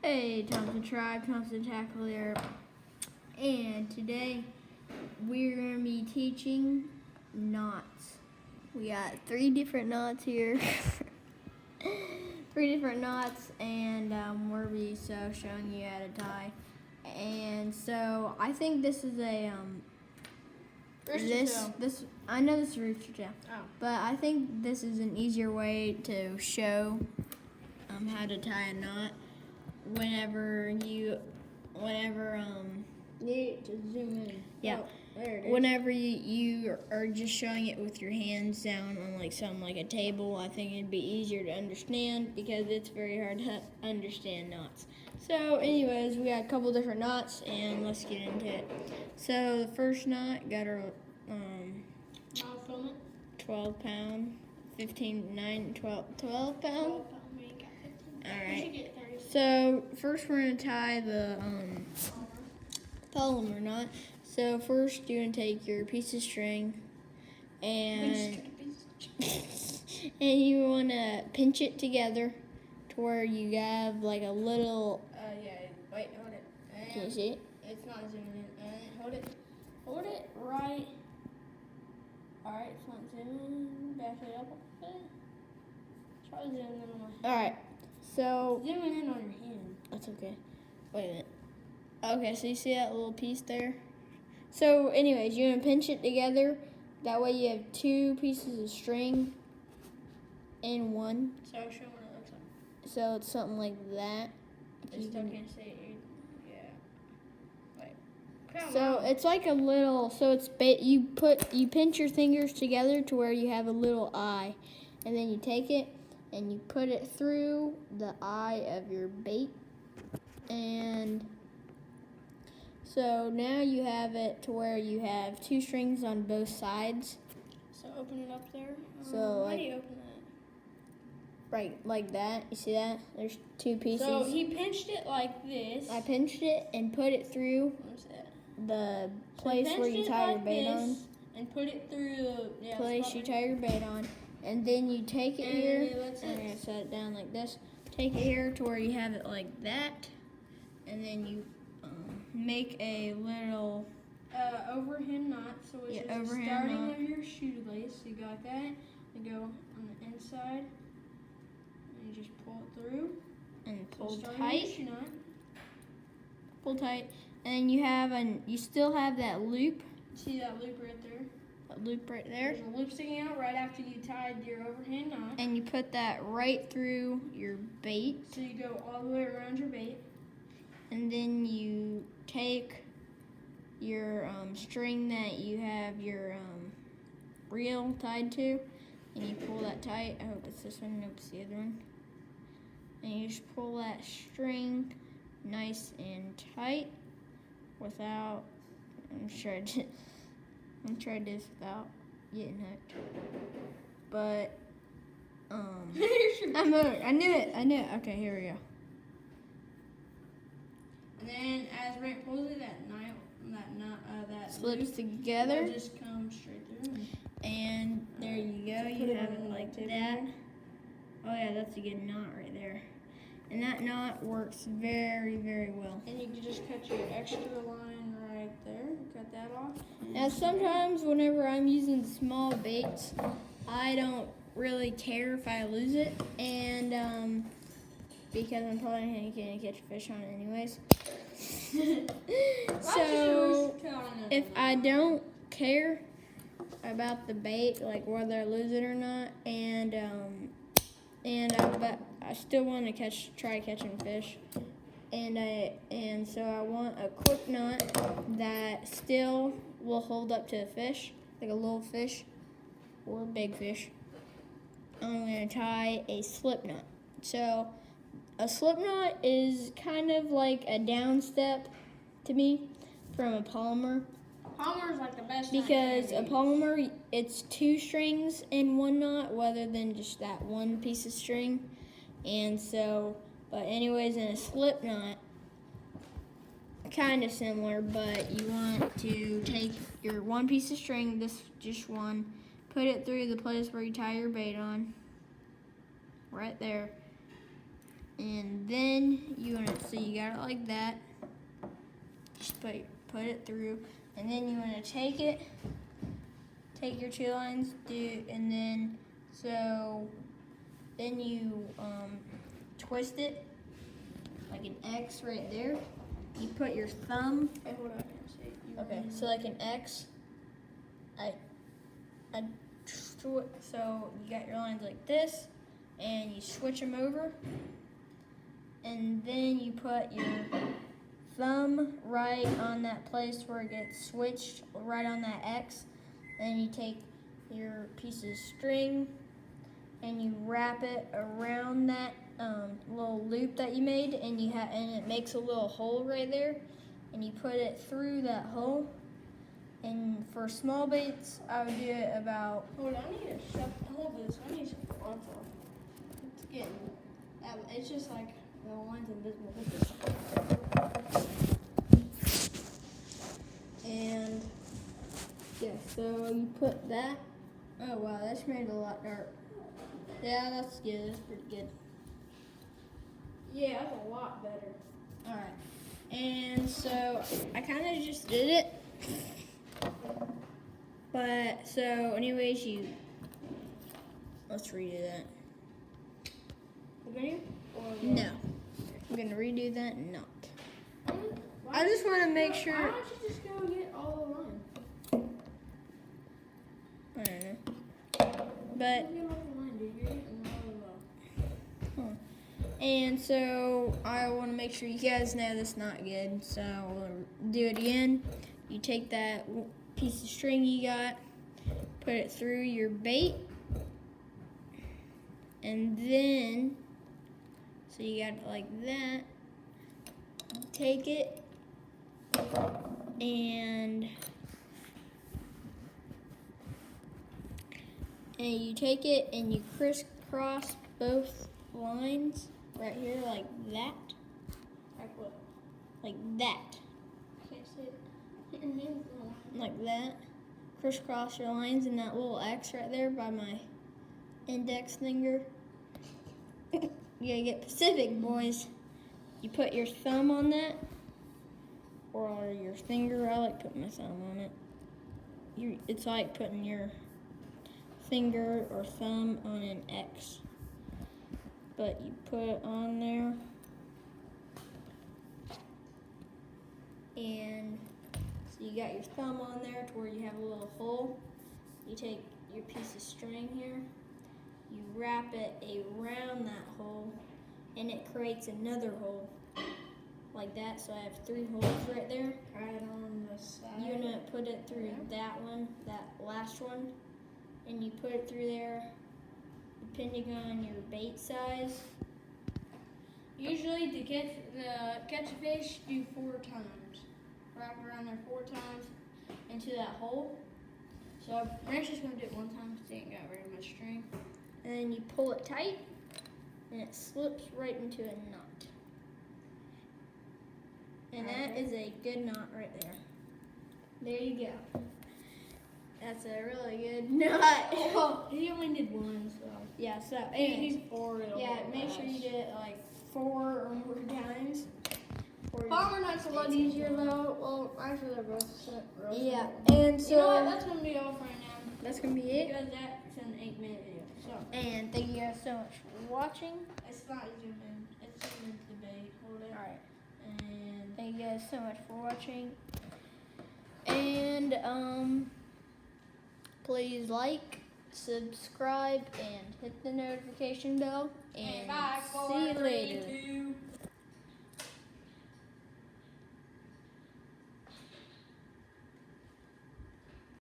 Hey, Thompson Tribe, Thompson Tackle here, and today we're going to be teaching knots. We got 3 different knots here, 3 different knots, and we're going to be showing you how to tie. And so I think this is a this I know this is rooster tail, but I think this is an easier way to show how to tie a knot. Whenever you need to zoom in. Yeah. Oh, there it is. Whenever you are just showing it with your hands down on like something like a table, I think it'd be easier to understand because it's very hard to understand knots. So anyways, we got a couple different knots and let's get into it. So the first knot got our 12 pound, 12 pound. Alright. So first we're going to tie the polymer knot. So first you're going to take your piece of string and you want to pinch it together to where you have like a little... Wait, hold it. Can you see it? It's not zooming in. Hold it right. Alright, it's not zooming in. Back it up a bit. Try zooming in on my hand. Alright, so... Zooming in on your hand. That's okay. Wait a minute. Okay, so you see that little piece there? So anyways, you're going to pinch it together. That way you have 2 pieces of string in one. So show what it looks like. So it's something like that. I still can't see it. Yeah. Wait. Come So on. it's like a little, so it's you pinch your fingers together to where you have a little eye. And then you take it and you put it through the eye of your bait. And so now you have it to where you have 2 strings on both sides. So open it up there. So how do like, you open that? right, like that. You see that? There's 2 pieces. So he pinched it like this. I pinched it and put it through What's that? the So place where you pinched it tie your like bait this on. and put it through the Place you tie your bait on, and then you take it And here, that's and it. I'm gonna set it down like this. Take it here to where you have it like that, and then you make a little overhand knot. So which is the overhand starting knot. of your shoelace. So you got that. You go on the inside, and you just pull it through. and So pull starting your tight, shoe knot. pull tight, and you still have that loop, See that loop right there? right there, There's a loop sticking out right after you tied your overhand knot. and you put that right through your bait, So you go all the way around your bait. and then you take your string that you have your reel tied to, and you pull that tight. I hope it's this one. Nope, it's the other one. And you just pull that string nice and tight without. I'm try this without getting hooked. But I'm hooked. I knew it. Okay, here we go. And then as Brent pulls it, that Slips loop together, will just come straight through. and there you go. So You put it have on it the like table. that. Oh yeah, that's a good knot right there. And that knot works very, very well. And you can just cut your extra line right there. Cut that off. Now sometimes whenever I'm using small baits, I don't really care if I lose it, and because I'm probably not gonna catch a fish on it anyways. So if I don't care about the bait, like whether I lose it or not, and I still want to try catching fish, and so I want a quick knot that still will hold up to the fish, like a little fish or a big fish. I'm gonna tie a slip knot. So a slip knot is kind of like a down step to me from a polymer. Polymer is like the best. Because a polymer, it's 2 strings in one knot rather than just that one piece of string. And so, but anyways, in a slip knot, kind of similar, but you want to take your one piece of string, just one, put it through the place where you tie your bait on, right there. And then you want to, so you got it like that. Just put it through, and then you want to take your 2 lines, and then then you twist it like an X right there. You put your thumb. Hey, hold on. Okay, so like an X. So you got your lines like this, and you switch them over, and then you put your thumb right on that place where it gets switched, right on that X. Then you take your piece of string and you wrap it around that little loop that you made, and it makes a little hole right there, and you put it through that hole. And for small baits, I would do it about. Hold on, I need to hold this. I need to shut the lights off. It's getting. It's just like the line's invisible. And yeah, so you put that. Oh wow, that's made a lot dark. Yeah, that's good. That's pretty good. Yeah, that's a lot better. All right, and so I kind of just did it. But so, anyways, let's redo that. Continue? No, I'm gonna redo that. Not. I just want to make sure. Why don't you just go get all the line? I don't know. But. And so I want to make sure you guys know that's not good. So we'll do it again. You take that piece of string you got, put it through your bait, and then, so you got it like that, take it, and you take it and you crisscross both lines right here like that. Like what? Like that. Can't see it. Like that. Crisscross your lines in that little X right there by my index finger. You gotta get Pacific, boys. You put your thumb on that, or your finger. I like putting my thumb on it. It's like putting your finger or thumb on an X. But you put it on there, and so you got your thumb on there to where you have a little hole. You take your piece of string here, you wrap it around that hole, and it creates another hole like that. So I have 3 holes right there. Right on the side. You're gonna put it through that one, that last one, and you put it through there depending on your bait size. Usually to catch a fish, do 4 times. Wrap around there 4 times into that hole. So Rand's just gonna do it 1 time because he ain't got very much string. And then you pull it tight, and it slips right into a knot. And that is a good knot right there. There you go. That's a really good knot. Oh, he only did 1, so. Yeah, so He's 4. yeah, make sure you did it like 4 or more times. Palmer knot's a lot easier though. Well, actually they're both real Yeah, simple. and so You know what? That's gonna be all for right now. that's gonna be it. Because that's an 8-minute video. So And thank you guys so much for watching. it's not zoom in. It's zoom into the bait. Hold it. All right. And Thank you guys so much for watching. And please like, subscribe, and hit the notification bell. And bye. see you 4, 3, later. 2.